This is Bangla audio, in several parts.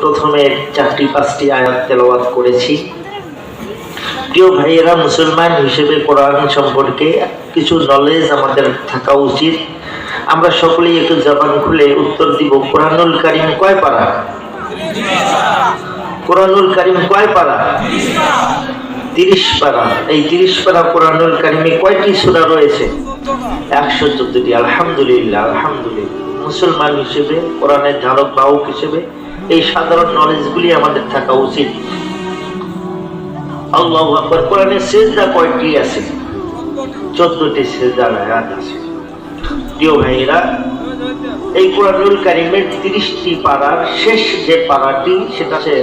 প্রথমে 4-5টি আয়াত তেলাওয়াত করেছি। প্রিয় ভাইয়েরা, মুসলমান হিসেবে কোরআন সম্পর্কে কিছু নলেজ আমাদের থাকা উচিত। আমরা সকলেই একটু জবান খুলে উত্তর দিব, কোরআনুল কারীম কয় পারা? কোরআনুল কারীম কয় পারা? 30 পারা। এই 30 পারা কোরআনুল কারীমে কয়টি সূরা রয়েছে? 114টি। আলহামদুলিল্লাহ, আলহামদুলিল্লাহ। মুসলমান হিসেবে, কোরআনের ধারক বাহক হিসেবে এই সাধারণ নলেজগুলি আমাদের থাকা উচিত। আল্লাহু আকবার। কোরআনের সিজদা কয়টি আছে? 14টি সিজদার আয়াত আছে। প্রিয় ভাইয়েরা, এই কোরআনুল কারীমের 30টি পারার শেষ যে পারাটি, সেটা হচ্ছে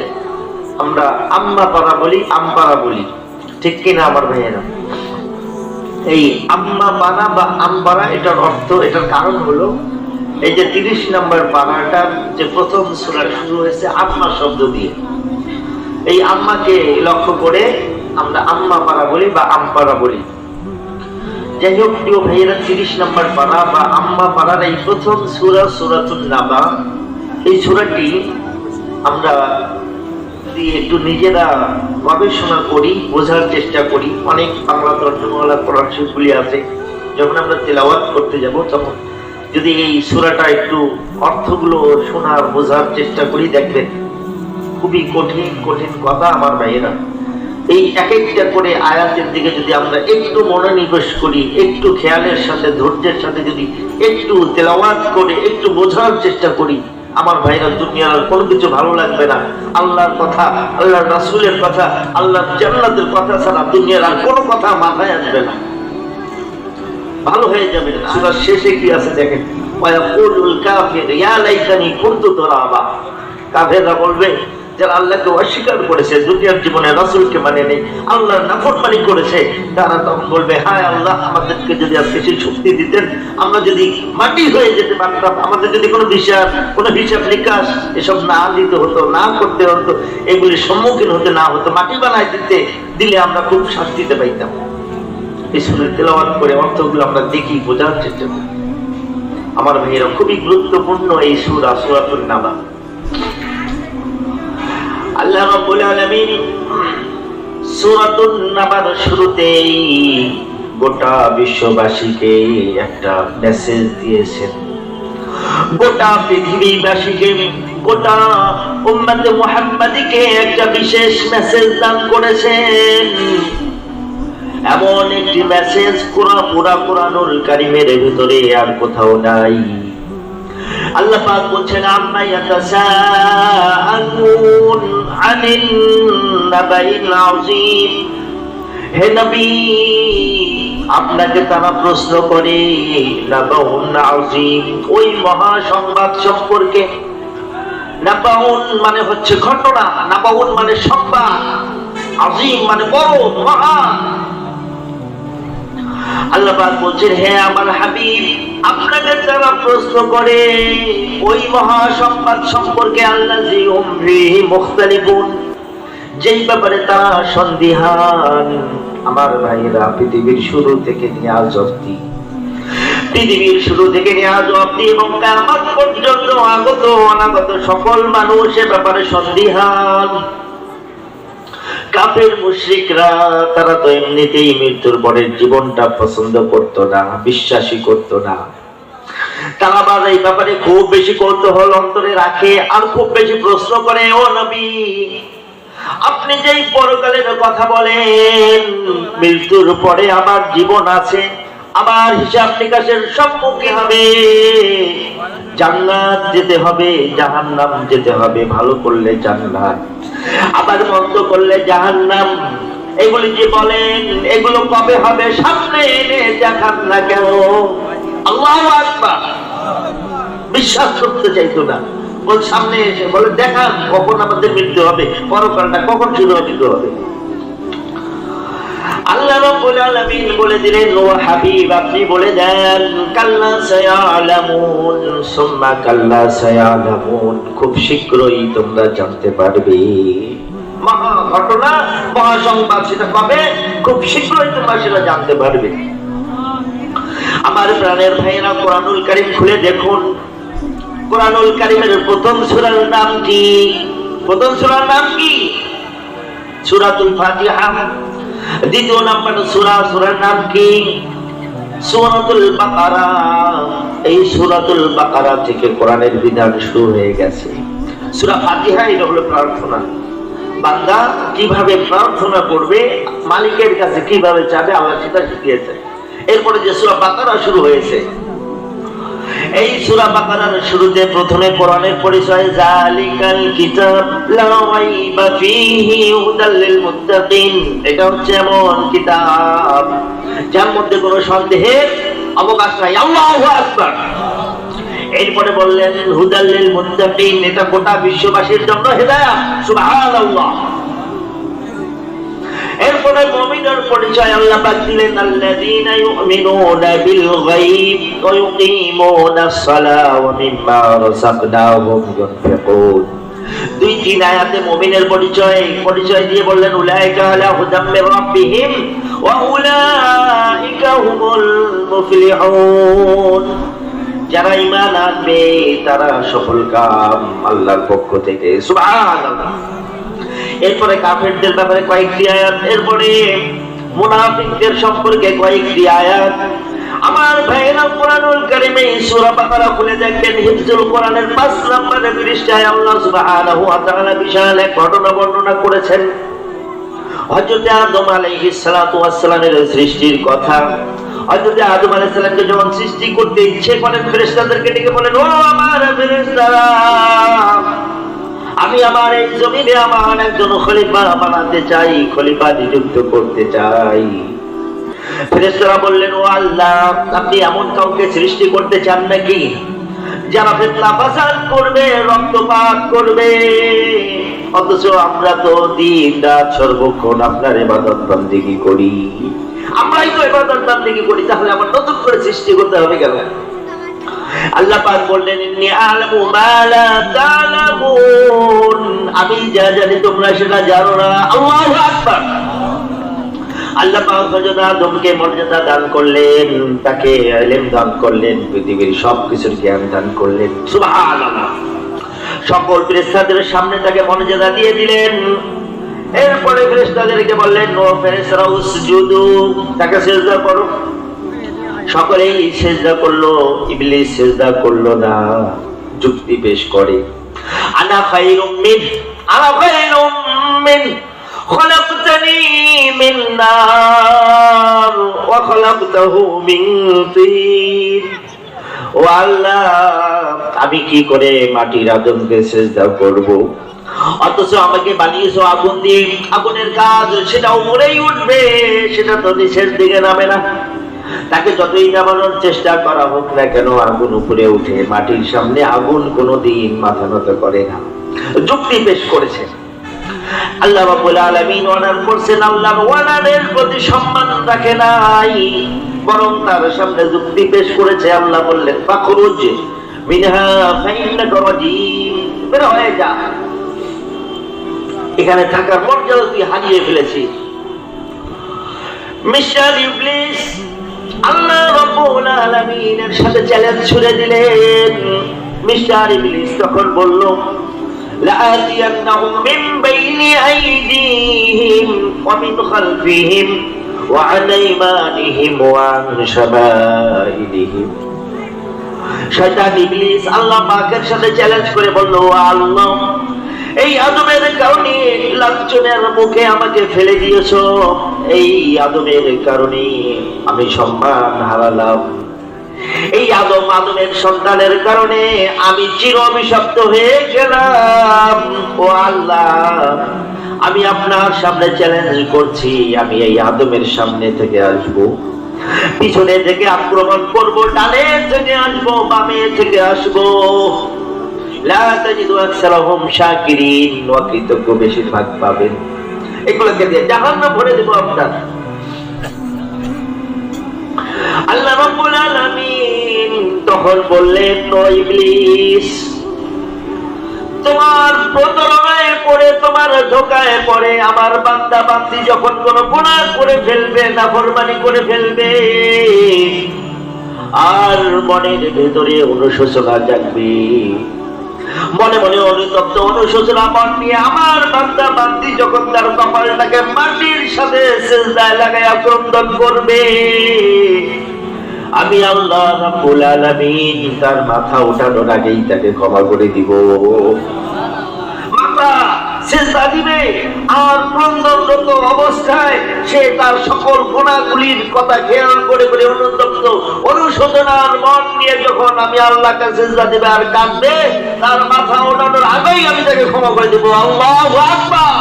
আমরা আম্মা পারা বলি, আমপারা বলি, ঠিক কিনা আমার ভাইয়েরা? এই আম্মা পারা বা আমপারা, এটার অর্থ, এটার কারণ হলো এই যে 30 নম্বর পারাটার যে প্রথম সূরা শুরু হয়েছে আম্মা শব্দ দিয়ে। এই আম্মাকে লক্ষ্য করে আমরা আম্মা পারা বলি বা আমপারা বলি। যাই হোক প্রিয় ভাইয়েরা, 30 নম্বর পারা বা আম্মা পারার এই প্রথম সূরা, সূরাতুন নাবা, এই সূরাটি আমরা একটু নিজেরা গবেষণা করি, বোঝার চেষ্টা করি। অনেক বাংলা তর্জমাওয়ালা কোরআন শরীফগুলি আছে, যখন আমরা তেলাওয়াত করতে যাব তখন যদি এই সূরাটা একটু অর্থগুলো শোনার, বোঝার চেষ্টা করি, দেখবেন খুবই কঠিন কঠিন কথা আমার ভাইয়েরা। এই এক একটা করে আয়াতের দিকে যদি আমরা একটু মনোনিবেশ করি, একটু খেয়ালের সাথে, ধৈর্যের সাথে যদি একটু তেলাওয়াত করে একটু বোঝার চেষ্টা করি, আমার ভাইরা, দুনিয়ার কোনো কিছু ভালো লাগবে না। আল্লাহর কথা, আল্লাহর রাসূলের কথা, আল্লাহর জান্নাতের কথা ছাড়া দুনিয়ার আর কোনো কথা মাথায় আসবে না, ভালো হয়ে যাবে। সূরার শেষে কি আছে দেখেন, ওয়ায়াকুলুল কাফির ইয়া লাইতানি কুনতু তুরাবা। কাফেররা বলবে, যারা আল্লাহকে অস্বীকার করেছে, দুনিয়ার জীবনে রাসূলকে মানে নেই, আল্লাহর নাফরমানি করেছে, তারা তখন বলবে, হায় আল্লাহ, আমাদেরকে যদি আজকে সেই শক্তি দিতেন, আমরা যদি মাটি হয়ে যেতে পারতাম, আমাদের যদি কোনো হিসাব নিকাশ এসব না দিতে হতো, না করতে হতো, এগুলির সম্মুখীন হতে না হতো, মাটি বানায় দিলে আমরা খুব শান্তিতে পাইতাম। এই সূরা তেলাওয়াত করে অর্থগুলো আমরা দেখি, বোঝার চেষ্টা করি। আমার ভাইয়েরা, খুবই গুরুত্বপূর্ণ এই সূরা, সূরাতুন নাবা। আল্লাহ রাব্বুল আলামিন সূরাতুন নাবার শুরুতেই গোটা বিশ্ববাসীকে একটা মেসেজ দিয়েছেন, গোটা পৃথিবীবাসীকে, গোটা উম্মতে মুহাম্মাদীকে একটা বিশেষ মেসেজ দান করেছেন। এমন একটি মেসেজ পুরা কোরআনুল কারীমের ভিতরে আর কোথাও নাই। আল্লাহ পাক বলছেন, আম্মা ইয়াতাসাআলুন আনিন নাবাইল আযীম। হে নবী, আপনাকে তারা প্রশ্ন করে নাবাউন আযীম, ওই মহা সংবাদ সম্পর্কে। নাবাউন মানে হচ্ছে ঘটনা, নাবাউন মানে সংবাদ, আযীম মানে বড়, মহান। আল্লাহ পাক বলছেন, হে আমার হাবিব, আপনাকে যারা প্রশ্ন করে ওই মহা সংবাদ সম্পর্কে, আল্লাযী হুম ফীহি মুখতালিফুন, যেই ব্যাপারে তারা সন্দিহান। আমার ভাইরা, পৃথিবীর শুরু থেকে নিয়ে আজ অবধি, পৃথিবীর শুরু থেকে নিয়ে আজ অবধি এবং কিয়ামত পর্যন্ত আগত অনাগত সকল মানুষ এ ব্যাপারে সন্দিহান। কাফের মুশরিকরা, তারা তো এমনিতেই মৃত্যুর পরের জীবনটা পছন্দ করতো না, বিশ্বাসী করতো না। তারা আবার এই ব্যাপারে খুব বেশি কৌতূহল অন্তরে রাখে আর খুব বেশি প্রশ্ন করে, ও নবী, আপনি যেই পরকালের কথা বলেন, মৃত্যুর পরে আবার জীবন আছে, আবার হিসাব নিকাশের সম্মুখীন হবে, জান্নাত যেতে হবে, জাহান্নাম যেতে হবে, ভালো করলে জান্নাত, আবার মন্দ করলে জাহান্নাম, এগুলি যে বলেন, এগুলো কবে হবে সামনে এনে দেখান না কেন? আল্লাহু আকবার। বিশ্বাস করতে চাইতো না, বল সামনে এসে বলে দেখান কখন আমাদের মৃত্যু হবে, পরকালটা কখন শুরু হবে। আল্লাহ রাব্বুল আলামিন বলে দিলেন, ও হাবিব, আপনি বলে দেন, কাল্লা সায়ালামুন সুম্মা কাল্লা সায়ালামুন, খুব শীঘ্রই তোমরা জানতে পারবে। মহা ঘটনা, মহা সংবাদ, সেটা কবে? খুব শীঘ্রই তোমরা সেটা জানতে পারবে। আমার প্রাণের ভাইয়েরা, কোরআনুল কারীম খুলে দেখুন, কোরআনুল কারীমের প্রথম সূরার নাম কি? প্রথম সূরার নাম কি? সূরাতুল ফাতিহা। দ্বিতীয় নাম্বার সূরার নাম কি? সূরাতুল বাকারা। এই সূরাতুল বাকারা থেকে কোরআনের বিধান শুরু হয়ে গেছে। সূরা ফাতিহা এটা হলো প্রার্থনা। বান্দা কিভাবে প্রার্থনা করবে, মালিকের কাছে কিভাবে চাবে, আল্লাহ সেটা শিখিয়েছে। এরপরে যে সূরা বাকারা শুরু হয়েছে, এই সূরা বাকারার শুরুতে প্রথমে কোরআনের পরিচয়, জালিকাল কিতাব লা রাইবা ফীহি হুদাল লিল মুত্তাকিন। এটা হচ্ছে এমন কিতাব যার মধ্যে কোনো সন্দেহের অবকাশ নাই। আল্লাহু আকবার। এরপরে বললেন হুদাল লিল মুত্তাকিন, এটা গোটা বিশ্ববাসীর জন্য হেদায়েত। সুবহানাল্লাহ। এরপরে মুমিনের পরিচয় আল্লাহ পাক দিলেন, আল্লাযীনা ইউমিনুনা বিল গায়ব ওয়া ইউকিমুনাস সালাহ ওয়া মিম্মা রাযাকনাহুম ইউনফিকুন। দুই তিন আয়াতে মুমিনের পরিচয় দিয়ে বললেন, উলাইকা আলা হুদাম মির রাব্বিহিম ওয়া উলাইকা হুমুল মুফলিহুন। যারা ঈমান আনবে তারা সফলকাম আল্লাহর পক্ষ থেকে। সুবহানাল্লাহ। এরপরে কাফেরদের ব্যাপারে কয়েকটি আয়াত, এরপরে মুনাফিকদের সম্পর্কে কয়েকটি আয়াত। আমার ভাইরা, কোরআনুল কারীমে সূরা বাকারা খুলে দেখবেন, হিফজুল কোরআনের ৫ নম্বরের পৃষ্ঠায় আল্লাহ সুবহানাহু ওয়া তাআলা বিশাল এক ঘটনা বর্ণনা করেছেন। হযরত আদম আলাইহিস সালাতু ওয়াস সালামের সৃষ্টির কথা। হযরত আদম আলাইহিস সালামকে যখন সৃষ্টি করতে ইচ্ছে করেন, ফেরেশতাদেরকে ডেকে বলেন, ও আমার ফেরেশতারা, আমি আমার এই জমিনে আমার একজন খলিফা বানাতে চাই, খলিফা নিযুক্ত করতে চাই। ফেরেশতারা বললেন, ও আল্লাহ, আপনি এমন কাউকে সৃষ্টি করতে চান নাকি যারা ফিতনা ফাসাদ করবে, রক্তপাত করবে? অথচ আমরা তো দিন রাত সর্বক্ষণ আপনার ইবাদত বন্দেগী করি, আমরাই তো ইবাদত বন্দেগী করি, তাহলে আবার নতুন করে সৃষ্টি করতে হবে কেন? আল্লাহ পাক বললেন, ইন্নী আ'লামু মা লা তা'লামুন, আমি যা জানি তোমরা সেটা জানো না। আল্লাহু আকবার। আল্লাহ পাক হযরত আদমকে মর্যাদা দান করলেন, তাকে ইলম দান করলেন, পৃথিবীর সবকিছুর জ্ঞান দান করলেন। সুবহানাল্লাহ। সকল ফেরেশতাদের সামনে তাকে মর্যাদা দিয়ে দিলেন। এরপরে ফেরেশতাদেরকে বললেন, ও ফেরেশতারা, উসজুদু, তাকে সিজদা করো। সকলেই সিজদা করলো, ইবলিস সিজদা করলো না, যুক্তি পেশ করে, আনা খায়রুম মিন খলাকতানি মিন নার ওয়া খলাকতাহু মিন তিন। ও আল্লাহ, আমি কি করে মাটির আদমকে সিজদা করব, অথচ আমাকে বানিয়েছো আগুন দিয়ে। আগুনের কাজ সেটাও মরেই উঠবে, সেটা তো নিচের দিকে নামে না। তাকে যতই নামানোর চেষ্টা করা হোক না কেন, আগুন উপরে উঠে, মাটির সামনে আগুন কোনোদিন মাথা নত করে না। যুক্তি পেশ করেছে। আল্লাহ রাব্বুল আলামিন অর্ডার করছেন, আল্লাহর অর্ডারের প্রতি সম্মান রাখে নাই, বরং তার সামনে যুক্তি পেশ করেছে। আল্লাহ বললেন, ফাখরুজ মিনহা ফাইন্নাকা রাজিম, বের হয়ে যা, এখানে থাকার মর্যাদা তুই হারিয়ে ফেলেছি। মিশাল ইবলিস আল্লাহ রাব্বুল আলামিনের সাথে চ্যালেঞ্জ ছুড়ে দিলেন। মিশাল ইবলিস তখন বলল, লাআতিয়ান্নাহুম মিন বাইনি আইদিহিম ওয়া মিন খালফিহিম ওয়া আন আইমানিহিম ওয়া আন শামাইলিহিম। শয়তান ইবলিস আল্লাহ পাকের সাথে চ্যালেঞ্জ করে বলল, আল্লাহ, এই আদমের কারণে লাঞ্ছনের মুখে আমাকে ফেলে দিয়েছো, এই আদমের কারণে আমি সম্মান হারালাম, এই আদমের সন্তানের কারণে আমি চির অভিশপ্ত হয়ে গেলাম। ও আল্লাহ, আমি আপনার সামনে চ্যালেঞ্জ করছি, আমি এই আদমের সামনে থেকে আসবো, পিছনে থেকে আক্রমণ করবো, ডানে থেকে আসবো, বামে থেকে আসবো, লা তাজিদু আকসারাহুম শাকিরিন, অকৃতজ্ঞ বেশিরভাগ পাবেন, এগুলোকে দিয়ে জাহান্নাম ভরে দেব আপনার। আল্লাহ রাব্বুল আলামিন তখন বললেন, ও ইবলিস, তোমার প্রতারণায় পড়ে, তোমার ধোঁকায় পড়ে আমার বান্দা বান্দি যখন কোনো গুনাহ করে ফেলবে, নাফরমানি করে ফেলবে, আর মনের ভেতরে অনুশোচনা জাগবে, মনে মনে অনুতপ্ত অনুশোচনা মন নিয়ে আমার বান্দা বান্দি যখন তার কপালটাকে মাটির সাথে সিজদায় লাগায়া ক্রন্দন করবে, আমি আল্লাহ রাব্বুল আলামিন তার মাথা উঠানোর আগেই তাকে ক্ষমা করে দিব। মাথা সিজদা দিবে আর ক্রন্দনরত অবস্থায় সে তার সকল গুনাহগুলির কথা খেয়াল করে করে অনুতপ্ত অনুশোচনার মন নিয়ে যখন আমি আল্লাহকে সিজদা দিবে আর কাঁদবে, তার মাথা ওঠানোর আগেই আমি তাকে ক্ষমা করে দেব। আল্লাহু আকবার।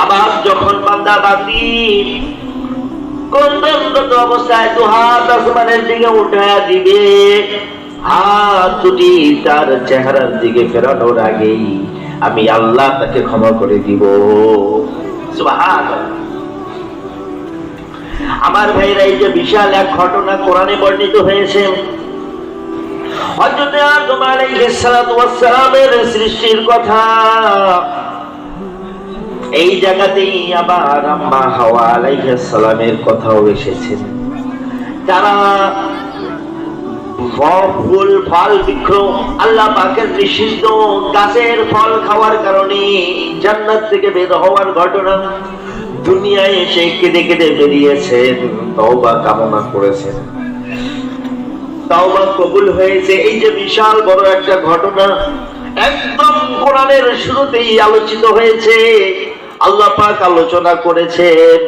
আবার যখন বান্দা বান্দি ক্রন্দনরত অবস্থায় দুহাত আসমানের দিকে উঠায়া দিবে, হাত দুটি তার চেহারার দিকে ফেরানোর আগেই আমি আল্লাহ তাকে ক্ষমা করে দিব। সুবহানাল্লাহ। আমার ভাইরা, এই যে বিশাল এক ঘটনা কোরআনে বর্ণিত হয়েছে, হযরত আদম আলাইহিস সালাতু ওয়াস সালামের সৃষ্টির কথা। এই জায়গাতেই আবার আম্মা হাওয়া আলাইহিস সালামের কথাও এসেছে। তারা ফুল ফল বৃক্ষ আল্লাহ পাকের নিষিদ্ধ গাছের ফল খাওয়ার কারণে জান্নাত থেকে বের হওয়ার ঘটনা, দুনিয়ায় এসে কেঁদে কেঁদে বেরিয়েছেন, তওবা কামনা করেছেন, তওবা কবুল হয়েছে। এই যে বিশাল বড় একটা ঘটনা একদম কোরআনের শুরুতেই আলোচিত হয়েছে, আল্লাহ পাক আলোচনা করেছেন।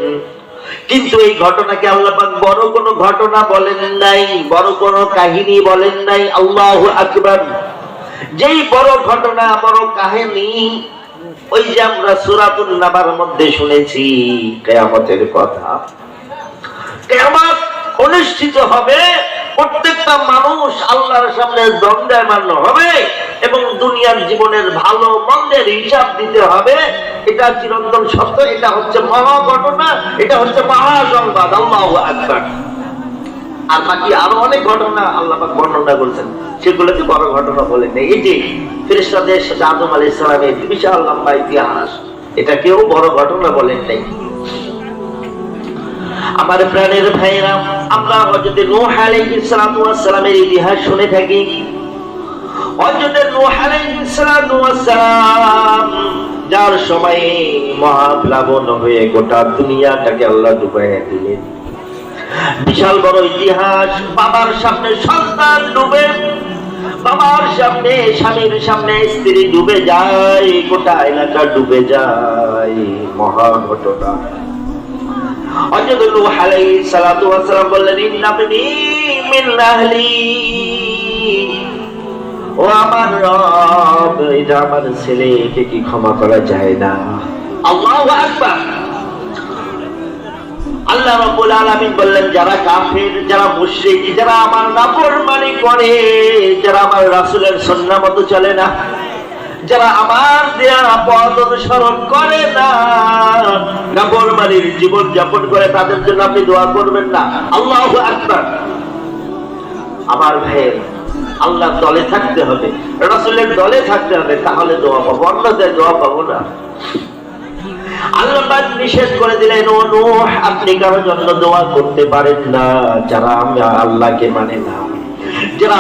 কিন্তু এই ঘটনাকে আল্লাহ পাক বড় কোনো ঘটনা বলেন নাই, বড় কোনো কাহিনী বলেন নাই। আল্লাহু আকবার। যেই বড় ঘটনা বড় কাহিনী, ওই যে আমরা সূরাতুন নাবার মধ্যে শুনেছি কিয়ামতের কথা। কিয়ামত অনুষ্ঠিত হবে, প্রত্যেকটা মানুষ আল্লাহর সামনে দণ্ডায়মান হবে এবং দুনিয়ার জীবনের ভালো মন্দের হিসাব দিতে হবে। এটা চিরন্তন সত্য, এটা হচ্ছে মহা ঘটনা, এটা হচ্ছে মহা সংবাদ। আল্লাহু আকবার। আর বাকি আরো অনেক ঘটনা আল্লাহ পাক বর্ণনা করেছেন, সেগুলোকে বড় ঘটনা বলেন। এই যে ফেরেশতাদের সাথে আদম আলাইহিস সালামের বিশাল লম্বা ইতিহাস, এটা কেউ বড় ঘটনা বলেন নাই। আমার প্রাণের ভাইরা, আমরা হযরত নূহ আলাইহিস সালাতু ওয়াস সালামের ইতিহাস শুনে থাকি। হযরত নূহ আলাইহিস সালাতু ওয়াস সালাম যার সময়ে মহাপ্লাবন হয়ে গোটা দুনিয়াটাকে আল্লাহ ডুবাইয়া দিলেন। বিশাল বড় ইতিহাস। বাবার সামনে সন্তান ডুবে, বাবার সামনে স্বামীর সামনে স্ত্রী ডুবে যায়, গোটা এলাকা ডুবে যায়, মহা ঘটনা। হযরত নূহ আলাইহিস সালাতু ওয়াস সালাম বললেন, ইন্নাবনি মিন আহলি, ও আমার রব, এটা আমার ছেলে, একে কি ক্ষমা করা যায় না? আল্লাহু আকবার। আল্লাহ রাব্বুল আলামিন বললেন, যারা কাফের, যারা মুশরিক, যারা আমার নাফরমানি করে, যারা আমার রাসূলের সুন্নাহ মতো চলে না, যারা আমার দেয়া পথ অনুসরণ করে না, নাফরমানির জীবন যাপন করে, তাদের জন্য আপনি দোয়া করবেন না? আল্লাহু আকবার। আমার ভাইয়ের, আল্লাহর দলে থাকতে হবে, রাসূলের দলে থাকতে হবে, তাহলে দোয়া পাবো, অন্যদের দোয়া পাবো না। আল্লাহ পাক নিষেধ করে দিলেন, ও নূহ, আপনি কারোর জন্য দোয়া করতে পারেন না যারা আমি আল্লাহকে মানে না, যারা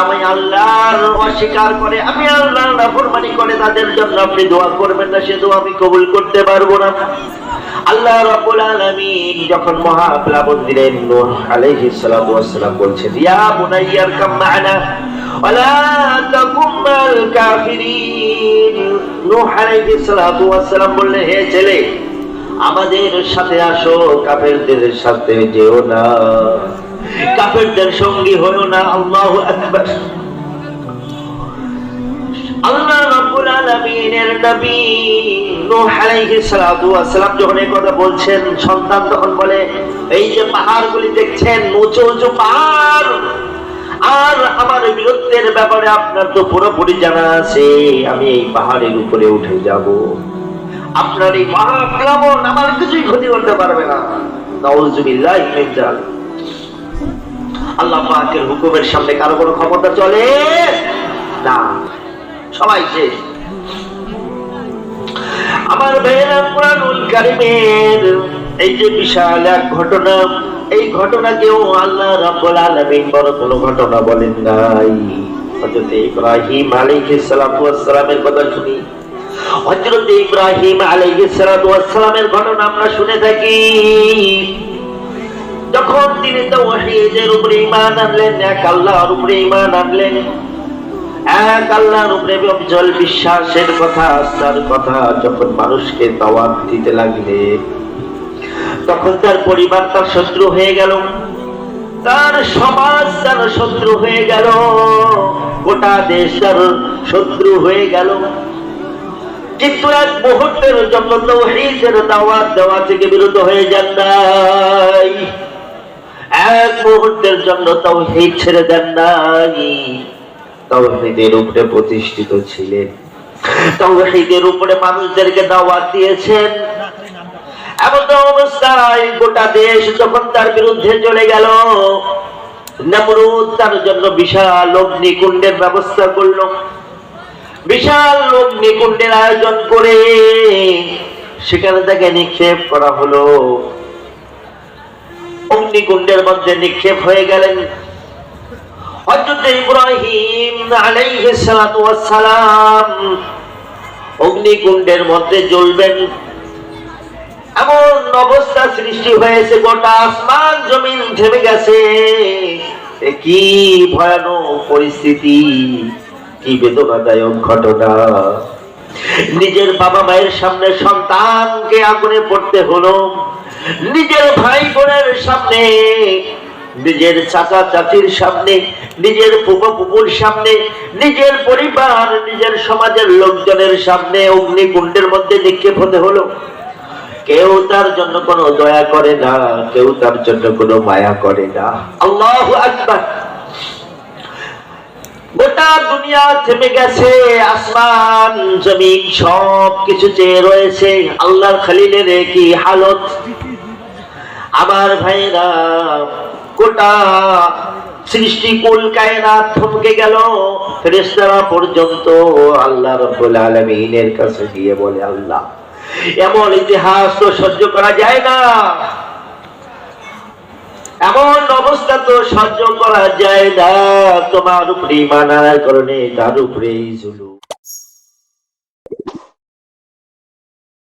আমি আল্লাহর অস্বীকার করে, আমি আল্লাহর নাফরমানি করে, তাদের জন্য আপনি দোয়া করবেন না, সে দোয়া আমি কবুল করতে পারবো না। আল্লাহ রাব্বুল আলামিন যখন মহাপ্লাবন দিলেন, নূহ আলাইহিস সালাতু ওয়াস সালাম বলছেন, ইয়া বুনাইয়া আরকাম মা'না ওয়ালা তাকুম মাল কাফিরিন। নূহ আলাইহিস সালাতু ওয়াস সালাম বললেন, হে ছেলে, আমাদের সাথে আসো, কাফেরদের সাথে যেও না, কাফেরদের সঙ্গী হয়ো না। আল্লাহু আকবার। আল্লাহ রাব্বুল আলামিনের নবী নূহ আলাইহিস সালাতু ওয়াস সালাম যখন এই কথা বলছেন, সন্তান তখন বলে, এই যে পাহাড়গুলি দেখছেন, উঁচু উঁচু পাহাড়, আর আমার বীরত্বের ব্যাপারে আপনার তো পুরোপুরি জানা আছে, আমি এই পাহাড়ের উপরে উঠে যাব, আপনার এই মহাপ্লাবন আমার কিছুই ক্ষতি করতে পারবে না। নাউযুবিল্লাহি মিন যালিক। আল্লাহ পাকের হুকুমের সামনে কারো কোনো ক্ষমতা চলে না, সবাই শেষ। আমার ভাইয়েরা, কুরআনুল কারীমের এই যে বিশাল এক ঘটনা, এই ঘটনাকেও আল্লাহ রাব্বুল আলামিন বড় কোনো ঘটনা বলেন নাই। হযরত ইব্রাহিম আলাইহিস সালাতু ওয়াস সালামের কথা শুনি, হযরত ইব্রাহিম আলাইহিস সালাতু ওয়াস সালামের ঘটনা আমরা শুনে থাকি। যখন তিনি তাওহীদের উপরে ঈমান আনলেন, এক আল্লাহর উপরে ঈমান আনলেন, এক আল্লাহর উপরে অবিচল বিশ্বাসের কথা, আস্থার কথা যখন মানুষকে দাওয়াত দিতে লাগলেন, তখন তার পরিবার তার শত্রু হয়ে গেল, তার সমাজ তার শত্রু হয়ে গেল, গোটা দেশ তার শত্রু হয়ে গেল। কিন্তু এক মুহূর্তের জন্য তাওহীদের দাওয়াত দেওয়া থেকে বিরত হয়ে যান নাই, এক মুহূর্তের জন্য তাওহীদ ছেড়ে দেন নাই, তাওহীদের উপরে প্রতিষ্ঠিত ছিলেন, তাওহীদের উপরে মানুষদেরকে দাওয়াত দিয়েছেন। এমন অবস্থায় গোটা দেশ যখন তার বিরুদ্ধে চলে গেল, নমরুদ তার জন্য বিশাল অগ্নিকুণ্ডের ব্যবস্থা করলো, বিশাল অগ্নিকুণ্ডের আয়োজন করে সেখানে তাকে নিক্ষেপ করা হলো। অগ্নিকুণ্ডের মধ্যে নিক্ষেপ হয়ে গেলেন। হযরত ইব্রাহিম আলাইহিস সালাতু ওয়াস সালাম অগ্নিকুণ্ডের মধ্যে জ্বলবেন, এমন অবস্থা সৃষ্টি হয়েছে, গোটা আসমান জমিন থেমে গেছে। কি ভয়ানক পরিস্থিতি, কি বেদনাদায়ক ঘটনা। নিজের বাবা মায়ের সামনে সন্তানকে আগুনে পড়তে হলো, নিজের ভাই বোনের সামনে, নিজের চাচা চাচির সামনে, নিজের ফুফা ফুফুর সামনে, নিজের পরিবার, নিজের সমাজের লোকজনের সামনে অগ্নিকুণ্ডের মধ্যে নিক্ষেপ হতে হলো। কেউ তার জন্য কোনো দয়া করে না, কেউ তার জন্য কোনো মায়া করে না। আল্লাহু আকবার। গোটা দুনিয়া থেমে গেছে, আসমান জমিন সব কিছু চেয়ে রয়েছে। আল্লাহর খলিলের কি হালত আমার ভাইরা, গোটা সৃষ্টিকুল কায়নাত থমকে গেল। ফেরেশতারা পর্যন্ত আল্লাহ রাব্বুল আলামিনের কাছে গিয়ে বলে, আল্লাহ এমন ইতিহাস তো সহ্য করা যায় না, এমন অবস্থা তো সহ্য করা যায় না। তোমার উপরে ঈমান আনার কারণে তার উপরেই জুলুম।